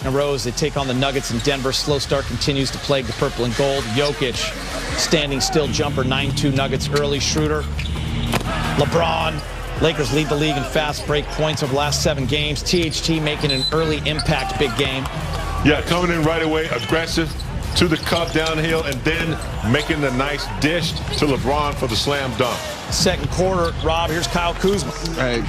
In a row as they take on the Nuggets in Denver. Slow start continues to plague the purple and gold. Jokic, standing still jumper, 9-2 Nuggets early. Schroeder, LeBron. Lakers lead the league in fast break points over the last 7 games. THT making an early impact big game. Yeah, coming in right away, aggressive to the cup downhill, and then making the nice dish to LeBron for the slam dunk. Second quarter, Rob, here's Kyle Kuzma.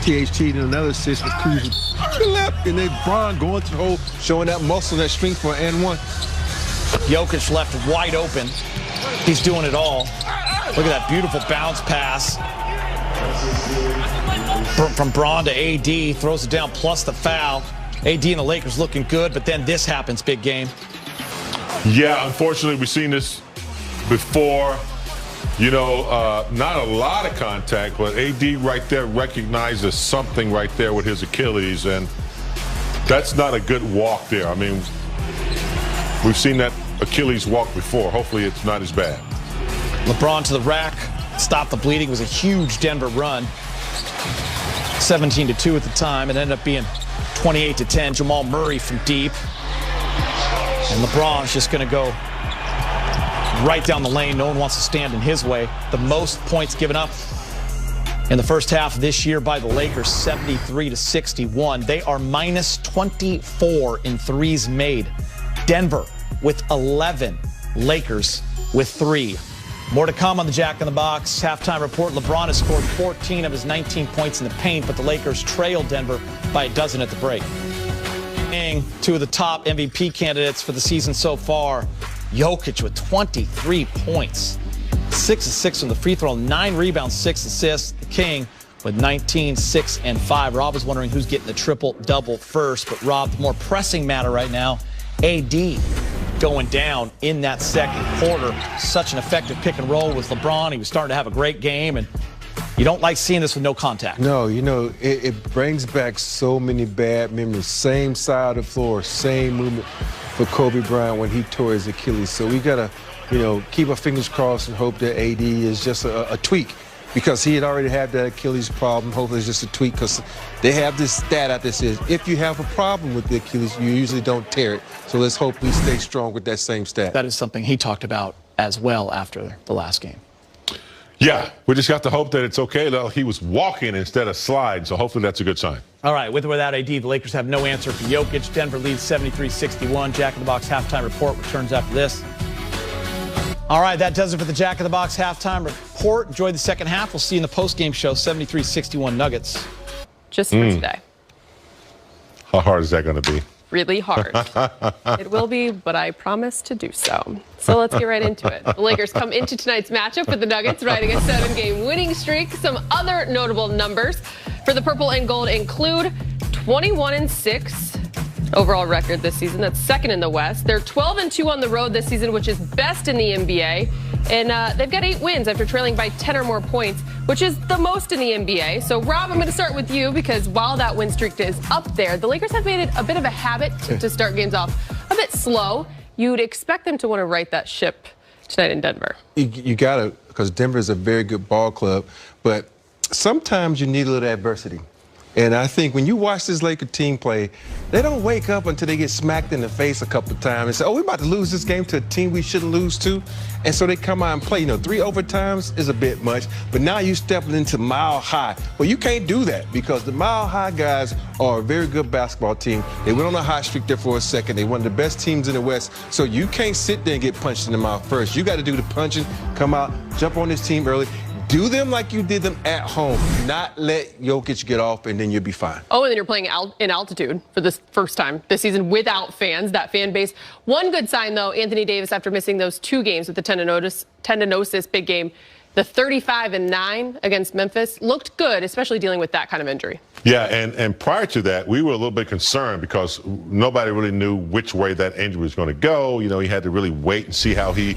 THT and another assist with Kuzma to the left, and then Bron going to the hole, showing that muscle, that strength for an and one. Jokic left wide open. He's doing it all. Look at that beautiful bounce pass from Bron to AD. Throws it down plus the foul. AD and the Lakers looking good, but then this happens, big game. Yeah, unfortunately, we've seen this before. You know, not a lot of contact, but AD right there recognizes something right there with his Achilles, and that's not a good walk there. I mean, we've seen that Achilles walk before. Hopefully it's not as bad. LeBron to the rack, stopped the bleeding. It was a huge Denver run. 17-2 at the time. It ended up being 28-10. Jamal Murray from deep. And LeBron's just going to go right down the lane. No one wants to stand in his way. The most points given up in the first half of this year by the Lakers, 73-61. They are minus 24 in threes made. Denver with 11. Lakers with 3. More to come on the Jack in the Box halftime report. LeBron has scored 14 of his 19 points in the paint, but the Lakers trailed Denver by a dozen at the break. Two of the top MVP candidates for the season so far. Jokic with 23 points, 6 of 6 from the free throw, 9 rebounds, 6 assists. The King with 19, 6, and 5. Rob was wondering who's getting the triple-double first, but Rob, the more pressing matter right now, AD going down in that second quarter. Such an effective pick and roll with LeBron. He was starting to have a great game, and you don't like seeing this with no contact. No, you know, it brings back so many bad memories. Same side of the floor, same movement for Kobe Bryant when he tore his Achilles. So we got to, you know, keep our fingers crossed and hope that AD is just a tweak, because he had already had that Achilles problem. Hopefully it's just a tweak, because they have this stat out that says if you have a problem with the Achilles, you usually don't tear it. So let's hope we stay strong with that same stat. That is something he talked about as well after the last game. Yeah, we just got to hope that it's okay. He was walking instead of sliding, so hopefully that's a good sign. All right, with or without AD, the Lakers have no answer for Jokic. Denver leads 73-61. Jack in the Box halftime report returns after this. All right, that does it for the Jack in the Box halftime report. Enjoy the second half. We'll see you in the postgame show, 73-61 Nuggets. Just for today. How hard is that going to be? Really hard. It will be, but I promise to do so. So let's get right into it. The Lakers come into tonight's matchup with the Nuggets riding a 7-game winning streak. Some other notable numbers for the purple and gold include 21-6 overall record this season. That's second in the West. They're 12-2 on the road this season, which is best in the NBA. And they've got 8 wins after trailing by 10 or more points, which is the most in the NBA. So, Rob, I'm going to start with you, because while that win streak is up there, the Lakers have made it a bit of a habit to start games off a bit slow. You'd expect them to want to right that ship tonight in Denver. You got to, because Denver is a very good ball club, but sometimes you need a little adversity. And I think when you watch this Laker team play, they don't wake up until they get smacked in the face a couple of times and say, oh, we're about to lose this game to a team we shouldn't lose to. And so they come out and play. You know, 3 overtimes is a bit much, but now you're stepping into Mile High. Well, you can't do that, because the Mile High guys are a very good basketball team. They went on a hot streak there for a second. They're one of the best teams in the West. So you can't sit there and get punched in the mouth first. You got to do the punching, come out, jump on this team early. Do them like you did them at home. Not let Jokic get off, and then you'll be fine. Oh, and then you're playing in altitude for the first time this season without fans, that fan base. One good sign, though, Anthony Davis, after missing those 2 games with the tendinosis big game, the 35-9 against Memphis looked good, especially dealing with that kind of injury. Yeah, and prior to that, we were a little bit concerned because nobody really knew which way that injury was going to go. You know, he had to really wait and see how he,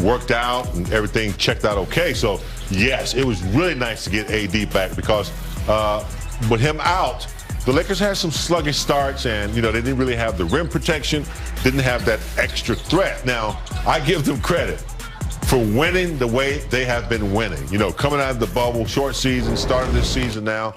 worked out and everything checked out okay. So, yes, it was really nice to get AD back, because with him out, the Lakers had some sluggish starts, and, they didn't really have the rim protection, didn't have that extra threat. Now, I give them credit for winning the way they have been winning. Coming out of the bubble, short season, starting this season now,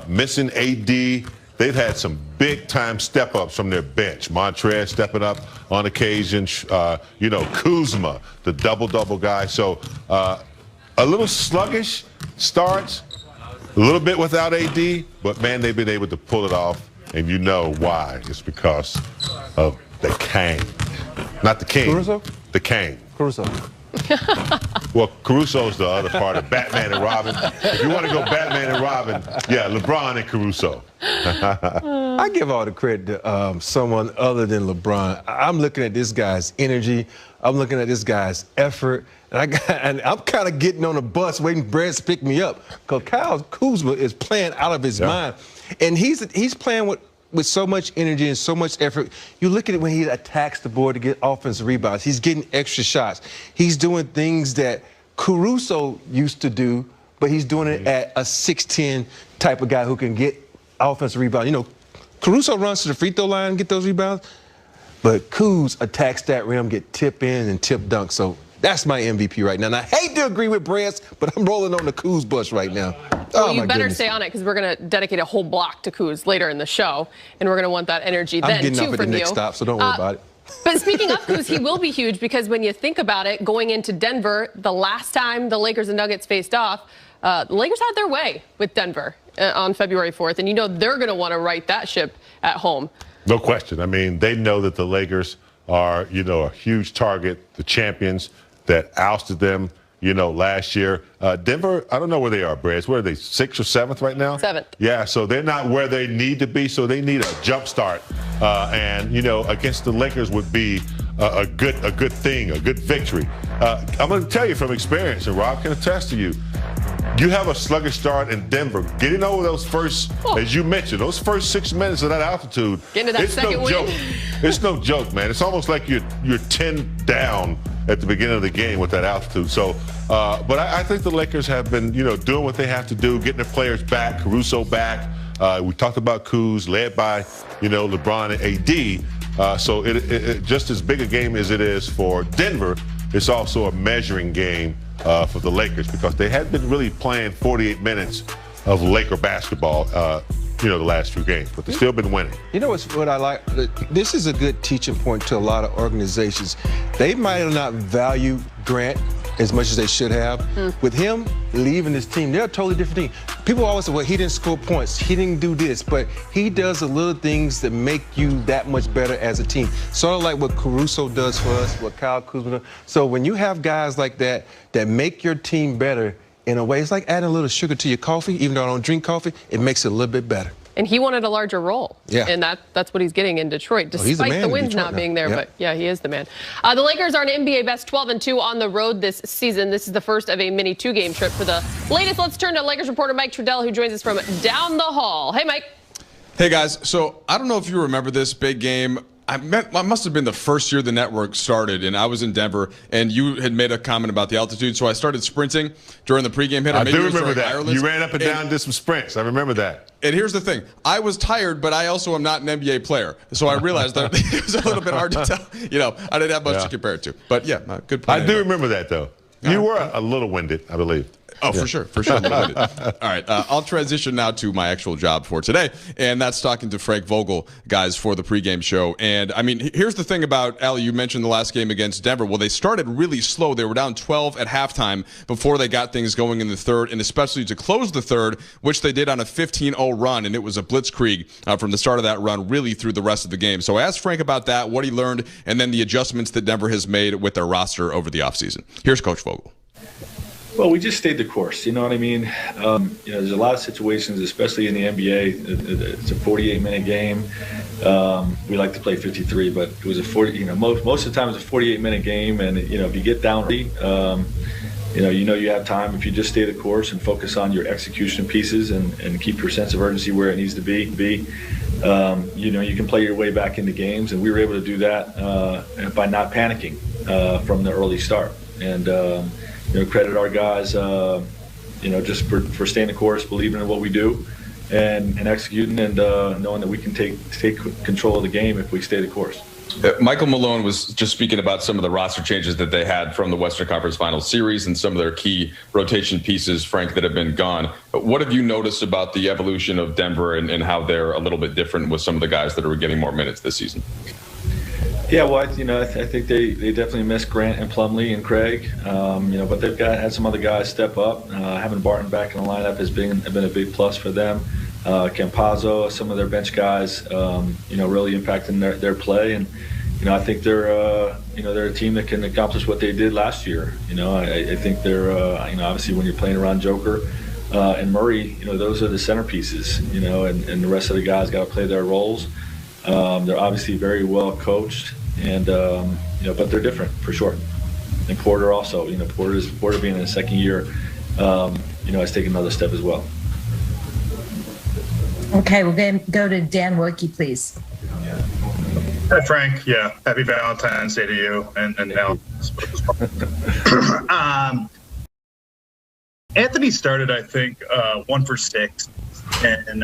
missing AD, they've had some big-time step-ups from their bench. Montrez stepping up on occasion. Kuzma, the double-double guy. So a little sluggish starts, a little bit without AD, but, man, they've been able to pull it off, and you know why. It's because of the Kane. Not the King. Caruso? The Kane. Caruso. Well, Caruso's the other part of Batman and Robin. If you want to go Batman and Robin, yeah, LeBron and Caruso. I give all the credit to someone other than LeBron. I'm looking at this guy's energy. I'm looking at this guy's effort. And I'm kind of getting on a bus waiting for Brad to pick me up because Kyle Kuzma is playing out of his mind. And he's playing with so much energy and so much effort. You look at it when he attacks the board to get offensive rebounds. He's getting extra shots. He's doing things that Caruso used to do, but he's doing it at a 6'10" type of guy who can get offensive rebounds. You know, Caruso runs to the free throw line and get those rebounds, but Kuz attacks that rim, get tip in and tip dunk. So that's my MVP right now. And I hate to agree with Brad, but I'm rolling on the Kuz bus right now. Well, you better stay on it because we're going to dedicate a whole block to Kuz later in the show, and we're going to want that energy then, too, from you. I'm getting up at the next stop, so don't worry about it. But speaking of Kuz, he will be huge because when you think about it, going into Denver, the last time the Lakers and Nuggets faced off, the Lakers had their way with Denver on February 4th, and you know they're going to want to right that ship at home. No question. I mean, they know that the Lakers are, a huge target, the champions that ousted them, last year. Denver, I don't know where they are, Brad. Where are they, 6th or 7th right now? 7th. Yeah, so they're not where they need to be, so they need a jump start. And, against the Lakers would be a good thing, a good victory. I'm going to tell you from experience, and Rob can attest to you, you have a sluggish start in Denver. Getting over those first, as you mentioned, those first 6 minutes of that altitude, getting to that second win. Joke. It's no joke, man. It's almost like you're 10 down at the beginning of the game with that altitude. So, but I think the Lakers have been, doing what they have to do, getting their players back, Caruso back. We talked about Kuz, led by, LeBron and AD. So it just as big a game as it is for Denver, it's also a measuring game for the Lakers because they had been really playing 48 minutes of Laker basketball, the last few games, but they've still been winning. You know what I like? This is a good teaching point to a lot of organizations. They might not value Grant as much as they should have. With him leaving this team, they're a totally different team. People always say, well, he didn't score points, he didn't do this, but he does the little things that make you that much better as a team. Sort of like what Caruso does for us, what Kyle Kuzma does. So when you have guys like that make your team better, in a way, it's like adding a little sugar to your coffee. Even though I don't drink coffee, it makes it a little bit better. And he wanted a larger role. Yeah. And that's what he's getting in Detroit, despite the wins not being there. Yep. But, yeah, he is the man. The Lakers are an NBA best 12-2 on the road this season. This is the first of a mini 2-game trip for the latest. Let's turn to Lakers reporter Mike Trudell, who joins us from down the hall. Hey, Mike. Hey, guys. So I don't know if you remember this big game. I must have been the first year the network started, and I was in Denver, and you had made a comment about the altitude, so I started sprinting during the pregame hit. I do remember that. You ran up and down, did some sprints. I remember that. And here's the thing. I was tired, but I also am not an NBA player, so I realized that it was a little bit hard to tell. I didn't have much to compare it to. But, yeah, good point. I do remember that, though. You were a little winded, I believe. Oh, yeah. For sure. All right, I'll transition now to my actual job for today, and that's talking to Frank Vogel, guys, for the pregame show. And, I mean, here's the thing about, Allie, you mentioned the last game against Denver. Well, they started really slow. They were down 12 at halftime before they got things going in the third, and especially to close the third, which they did on a 15-0 run, and it was a blitzkrieg from the start of that run really through the rest of the game. So I asked Frank about that, what he learned, and then the adjustments that Denver has made with their roster over the offseason. Here's Coach Vogel. Well, we just stayed the course. You know what I mean? There's a lot of situations, especially in the NBA. It's a 48-minute game. We like to play 53, but it was a 40. Most of the time it's a 48-minute game, and if you get down, you have time. If you just stay the course and focus on your execution pieces and keep your sense of urgency where it needs to be. You can play your way back into games, and we were able to do that by not panicking from the early start. And credit our guys, just for staying the course, believing in what we do, and executing, and knowing that we can take control of the game if we stay the course. Michael Malone was just speaking about some of the roster changes that they had from the Western Conference Finals series and some of their key rotation pieces, Frank, that have been gone. What have you noticed about the evolution of Denver and how they're a little bit different with some of the guys that are getting more minutes this season? Yeah, well, I think they definitely miss Grant and Plumlee and Craig, but they've had some other guys step up. Having Barton back in the lineup has been a big plus for them. Campazzo, some of their bench guys, really impacting their play, and I think they're a team that can accomplish what they did last year. I think they're obviously when you're playing around Joker and Murray, those are the centerpieces, and the rest of the guys got to play their roles. They're obviously very well coached, and but they're different for sure. And Porter also, Porter being in his second year, has taken another step as well. Okay, we'll then go to Dan Wilkie, please. Hi, Frank. Yeah, happy Valentine's Day to you and Al. Anthony started, I think, 1 for 6, and